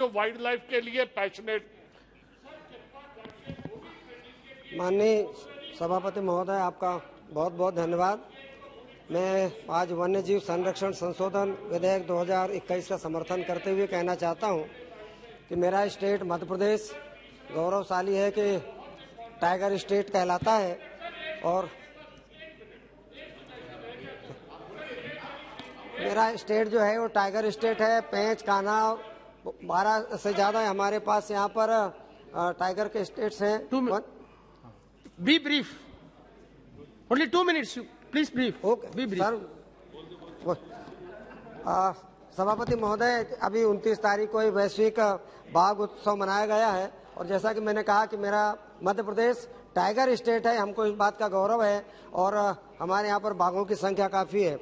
जो wild life के लिए पैशनेट। माननीय सभापति महोदय, आपका बहुत बहुत धन्यवाद। मैं आज वन्य जीव संरक्षण संशोधन विधेयक 2021 का समर्थन करते हुए कहना चाहता हूं कि मेरा स्टेट मध्य प्रदेश गौरवशाली है कि टाइगर स्टेट कहलाता है और मेरा स्टेट जो है वो टाइगर स्टेट है। पेंच, कान्हा और 12 से ज़्यादा हमारे पास यहाँ पर टाइगर के स्टेट्स हैं। Be brief. Only 2 minutes. Please brief. Okay, Be brief. Sir, सभापति महोदय, अभी 29 तारीख को वैश्विक बाघ उत्सव मनाया गया है और जैसा कि मैंने कहा कि मेरा मध्य प्रदेश टाइगर स्टेट है, हमको इस बात का गौरव है और हमारे यहाँ पर बाघों की संख्या काफ़ी है।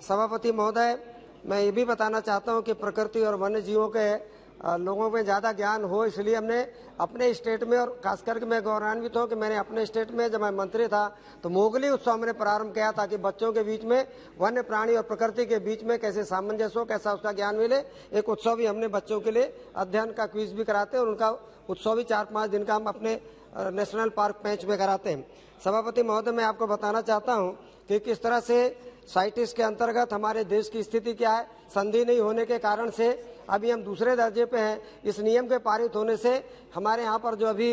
सभापति महोदय, मैं ये भी बताना चाहता हूँ कि प्रकृति और वन्य जीवों के लोगों में ज़्यादा ज्ञान हो, इसलिए हमने अपने स्टेट में, और खास करके मैं गौरवान्वित हूँ कि मैंने अपने स्टेट में जब मैं मंत्री था तो मोगली उत्सव हमने प्रारंभ किया ताकि बच्चों के बीच में वन्य प्राणी और प्रकृति के बीच में कैसे सामंजस्य हो, कैसा उसका ज्ञान मिले। एक उत्सव भी हमने बच्चों के लिए अध्ययन का क्विज भी कराते हैं और उनका उत्सव भी 4-5 दिन का हम अपने नेशनल पार्क पेंच में कराते हैं। सभापति महोदय, मैं आपको बताना चाहता हूँ कि किस तरह से साइटिस के अंतर्गत हमारे देश की स्थिति क्या है। संधि नहीं होने के कारण से अभी हम दूसरे दर्जे पे हैं। इस नियम के पारित होने से हमारे यहाँ पर जो अभी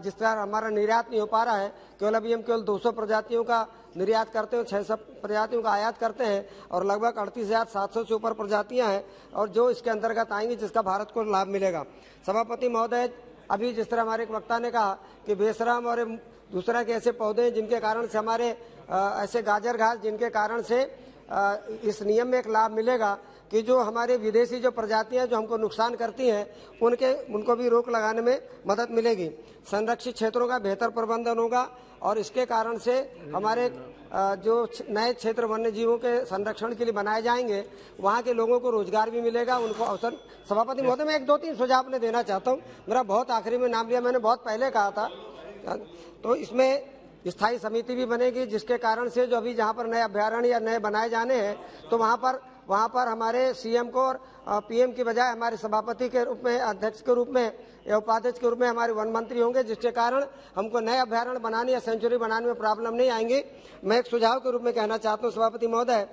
जिस तरह हमारा निर्यात नहीं हो पा रहा है, केवल 200 प्रजातियों का निर्यात करते हैं, 600 प्रजातियों का आयात करते हैं और लगभग 38,700 से ऊपर प्रजातियाँ हैं और जो इसके अंतर्गत आएंगी जिसका भारत को लाभ मिलेगा। सभापति महोदय, अभी जिस तरह हमारे एक वक्ता ने कहा कि बेशरम और दूसरा के ऐसे पौधे हैं जिनके कारण से हमारे ऐसे गाजर घास जिनके कारण से इस नियम में एक लाभ मिलेगा कि जो हमारे विदेशी जो प्रजातियां जो हमको नुकसान करती हैं उनको भी रोक लगाने में मदद मिलेगी। संरक्षित क्षेत्रों का बेहतर प्रबंधन होगा और इसके कारण से हमारे जो नए क्षेत्र वन्य जीवों के संरक्षण के लिए बनाए जाएंगे वहाँ के लोगों को रोजगार भी मिलेगा, उनको अवसर। सभापति महोदय, मैं 1-2-3 सुझाव अपने देना चाहता हूँ। मेरा बहुत आखिरी में नाम लिया, मैंने बहुत पहले कहा था। तो इसमें स्थायी समिति भी बनेगी जिसके कारण से जो अभी जहाँ पर नए अभ्यारण्य या नए बनाए जाने हैं तो वहाँ पर हमारे सीएम को और पीएम की बजाय हमारे सभापति के रूप में, अध्यक्ष के रूप में या उपाध्यक्ष के रूप में हमारे वन मंत्री होंगे, जिसके कारण हमको नए अभ्यारण्य बनाने या सेंचुरी बनाने में प्रॉब्लम नहीं आएंगी। मैं एक सुझाव के रूप में कहना चाहता हूँ सभापति महोदय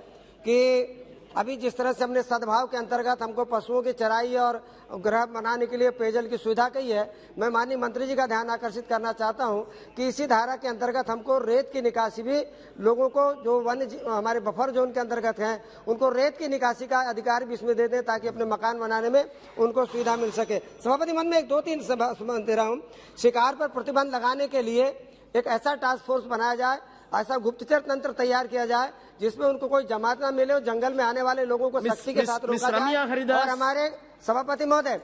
कि अभी जिस तरह से हमने सद्भाव के अंतर्गत हमको पशुओं की चराई और गृह बनाने के लिए पेयजल की सुविधा कही है, मैं माननीय मंत्री जी का ध्यान आकर्षित करना चाहता हूं कि इसी धारा के अंतर्गत हमको रेत की निकासी भी लोगों को जो हमारे बफर जोन के अंतर्गत हैं उनको रेत की निकासी का अधिकार भी इसमें दे दें ताकि अपने मकान बनाने में उनको सुविधा मिल सके। सभापति, मन में 1-2-3 दे रहा हूँ। शिकार पर प्रतिबंध लगाने के लिए एक ऐसा टास्क फोर्स बनाया जाए, ऐसा गुप्तचर तंत्र तैयार किया जाए जिसमें उनको कोई जमात न मिले और जंगल में आने वाले लोगों को सख्ती के साथ रोका जाए। और हमारे सभापति महोदय,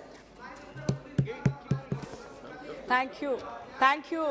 थैंक यू।